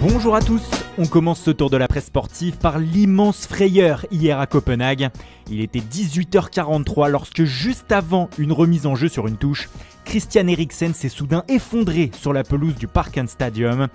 Bonjour à tous, on commence ce tour de la presse sportive par l'immense frayeur hier à Copenhague. Il était 18h43 lorsque juste avant une remise en jeu sur une touche, Christian Eriksen s'est soudain effondré sur la pelouse du Parken Stadium.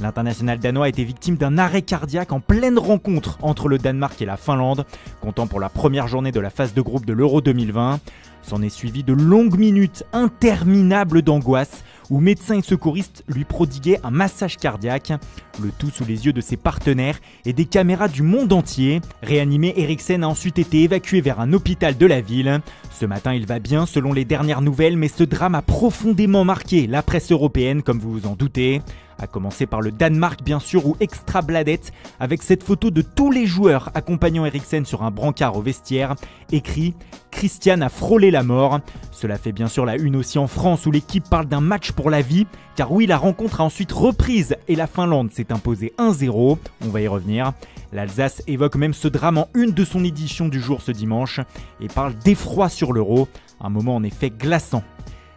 L'international danois a été victime d'un arrêt cardiaque en pleine rencontre entre le Danemark et la Finlande, comptant pour la première journée de la phase de groupe de l'Euro 2020. S'en est suivi de longues minutes interminables d'angoisse où médecins et secouristes lui prodiguaient un massage cardiaque, le tout sous les yeux de ses partenaires et des caméras du monde entier. Réanimé, Eriksen a ensuite été évacué vers un hôpital de la ville. Ce matin, il va bien selon les dernières nouvelles, mais ce drame a profondément marqué la presse européenne, comme vous vous en doutez. À commencer par le Danemark bien sûr, ou Ekstrabladet, avec cette photo de tous les joueurs accompagnant Eriksen sur un brancard au vestiaire, écrit « Christian a frôlé la mort ». Cela fait bien sûr la une aussi en France où l'équipe parle d'un match pour la vie, car oui, la rencontre a ensuite reprise et la Finlande s'est imposée 1-0, on va y revenir. L'Alsace évoque même ce drame en une de son édition du jour ce dimanche et parle d'effroi sur l'Euro, un moment en effet glaçant.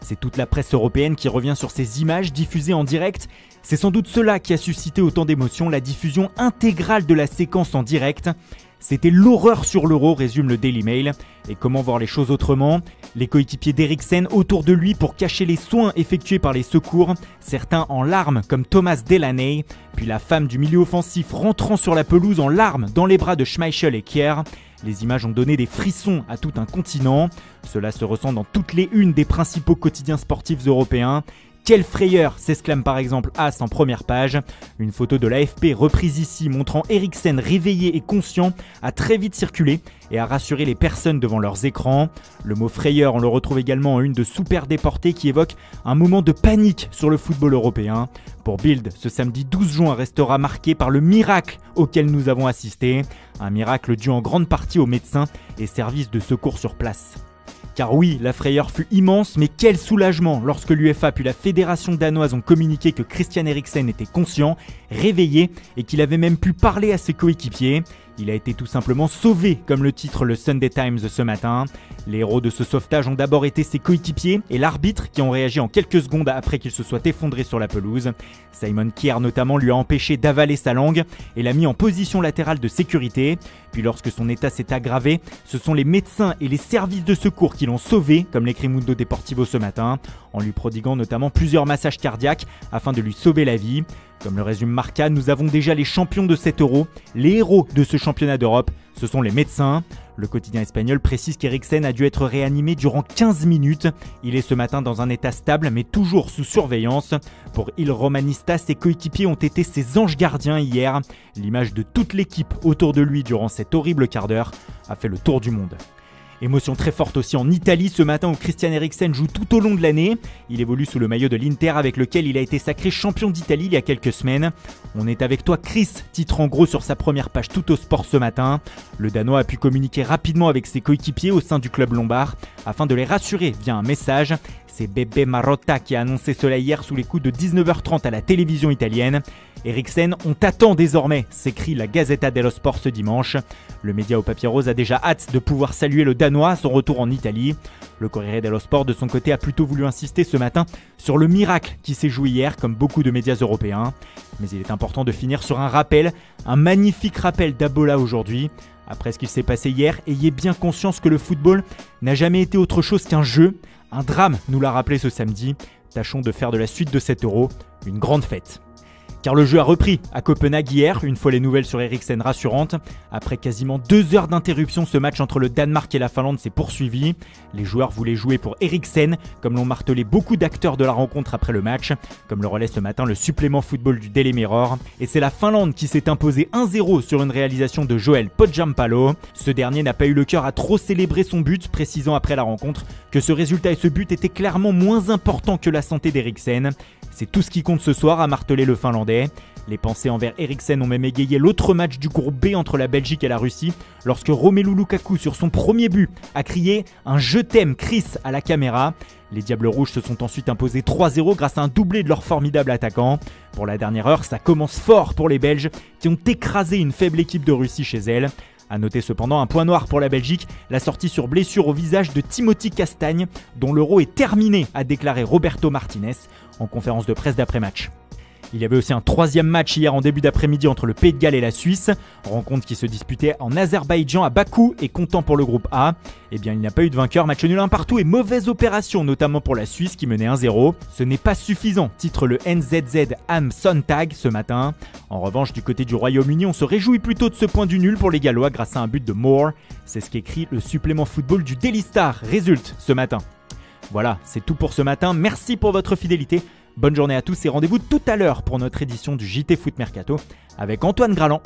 C'est toute la presse européenne qui revient sur ces images diffusées en direct. C'est sans doute cela qui a suscité autant d'émotions, la diffusion intégrale de la séquence en direct. C'était l'horreur sur l'Euro, résume le Daily Mail. Et comment voir les choses autrement ? Les coéquipiers d'Eriksen autour de lui pour cacher les soins effectués par les secours, certains en larmes comme Thomas Delaney, puis la femme du milieu offensif rentrant sur la pelouse en larmes dans les bras de Schmeichel et Kier. Les images ont donné des frissons à tout un continent. Cela se ressent dans toutes les unes des principaux quotidiens sportifs européens. Quelle frayeur, s'exclame par exemple As en première page. Une photo de l'AFP reprise ici montrant Eriksen réveillé et conscient a très vite circulé et a rassuré les personnes devant leurs écrans. Le mot frayeur, on le retrouve également en une de Super Déporté qui évoque un moment de panique sur le football européen. Pour Bild, ce samedi 12 juin restera marqué par le miracle auquel nous avons assisté. Un miracle dû en grande partie aux médecins et services de secours sur place. Car oui, la frayeur fut immense, mais quel soulagement lorsque l'UEFA puis la fédération danoise ont communiqué que Christian Eriksen était conscient, réveillé et qu'il avait même pu parler à ses coéquipiers. Il a été tout simplement sauvé, comme le titre le Sunday Times ce matin. Les héros de ce sauvetage ont d'abord été ses coéquipiers et l'arbitre qui ont réagi en quelques secondes après qu'il se soit effondré sur la pelouse. Simon Kier notamment lui a empêché d'avaler sa langue et l'a mis en position latérale de sécurité. Puis lorsque son état s'est aggravé, ce sont les médecins et les services de secours qui l'ont sauvé, comme l'écrit Mundo Deportivo ce matin, en lui prodiguant notamment plusieurs massages cardiaques afin de lui sauver la vie. Comme le résume Marca, nous avons déjà les champions de cet Euro. Les héros de ce championnat d'Europe, ce sont les médecins. Le quotidien espagnol précise qu'Eriksen a dû être réanimé durant 15 minutes. Il est ce matin dans un état stable, mais toujours sous surveillance. Pour Il Romanista, ses coéquipiers ont été ses anges gardiens hier. L'image de toute l'équipe autour de lui durant cet horrible quart d'heure a fait le tour du monde. Émotion très forte aussi en Italie ce matin où Christian Eriksen joue tout au long de l'année. Il évolue sous le maillot de l'Inter avec lequel il a été sacré champion d'Italie il y a quelques semaines. On est avec toi Chris, titre en gros sur sa première page Tout au Sport ce matin. Le Danois a pu communiquer rapidement avec ses coéquipiers au sein du club lombard afin de les rassurer via un message. C'est Beppe Marotta qui a annoncé cela hier sous les coups de 19h30 à la télévision italienne. Eriksen, on t'attend désormais, s'écrit la Gazzetta dello Sport ce dimanche. Le média au papier rose a déjà hâte de pouvoir saluer le Danois à son retour en Italie. Le Corriere dello Sport de son côté a plutôt voulu insister ce matin sur le miracle qui s'est joué hier comme beaucoup de médias européens. Mais il est important de finir sur un rappel, un magnifique rappel d'Abola aujourd'hui. Après ce qu'il s'est passé hier, ayez bien conscience que le football n'a jamais été autre chose qu'un jeu. Un drame nous l'a rappelé ce samedi. Tâchons de faire de la suite de cet Euro une grande fête. Car le jeu a repris à Copenhague hier, une fois les nouvelles sur Eriksen rassurantes. Après quasiment 2 heures d'interruption, ce match entre le Danemark et la Finlande s'est poursuivi. Les joueurs voulaient jouer pour Eriksen, comme l'ont martelé beaucoup d'acteurs de la rencontre après le match, comme le relaie ce matin le supplément football du Daily Mirror. Et c'est la Finlande qui s'est imposée 1-0 sur une réalisation de Joel Podjampalo. Ce dernier n'a pas eu le cœur à trop célébrer son but, précisant après la rencontre que ce résultat et ce but étaient clairement moins importants que la santé d'Eriksen. C'est tout ce qui compte ce soir, a martelé le Finlandais. Les pensées envers Eriksen ont même égayé l'autre match du groupe B entre la Belgique et la Russie, lorsque Romelu Lukaku, sur son premier but, a crié « Un je t'aime, Chris » à la caméra. Les Diables Rouges se sont ensuite imposés 3-0 grâce à un doublé de leur formidable attaquant. Pour la dernière heure, ça commence fort pour les Belges, qui ont écrasé une faible équipe de Russie chez elle. A noter cependant un point noir pour la Belgique, la sortie sur blessure au visage de Timothy Castagne, dont l'Euro est terminé, a déclaré Roberto Martinez en conférence de presse d'après-match. Il y avait aussi un troisième match hier en début d'après-midi entre le Pays de Galles et la Suisse, rencontre qui se disputait en Azerbaïdjan à Bakou et comptant pour le groupe A. Eh bien, il n'y a pas eu de vainqueur, match nul 1 partout et mauvaise opération, notamment pour la Suisse qui menait 1-0. Ce n'est pas suffisant, titre le NZZ Am Sonntag ce matin. En revanche, du côté du Royaume-Uni, on se réjouit plutôt de ce point du nul pour les Gallois grâce à un but de Moore. C'est ce qu'écrit le supplément football du Daily Star, résulte ce matin. Voilà, c'est tout pour ce matin. Merci pour votre fidélité. Bonne journée à tous et rendez-vous tout à l'heure pour notre édition du JT Foot Mercato avec Antoine Graland.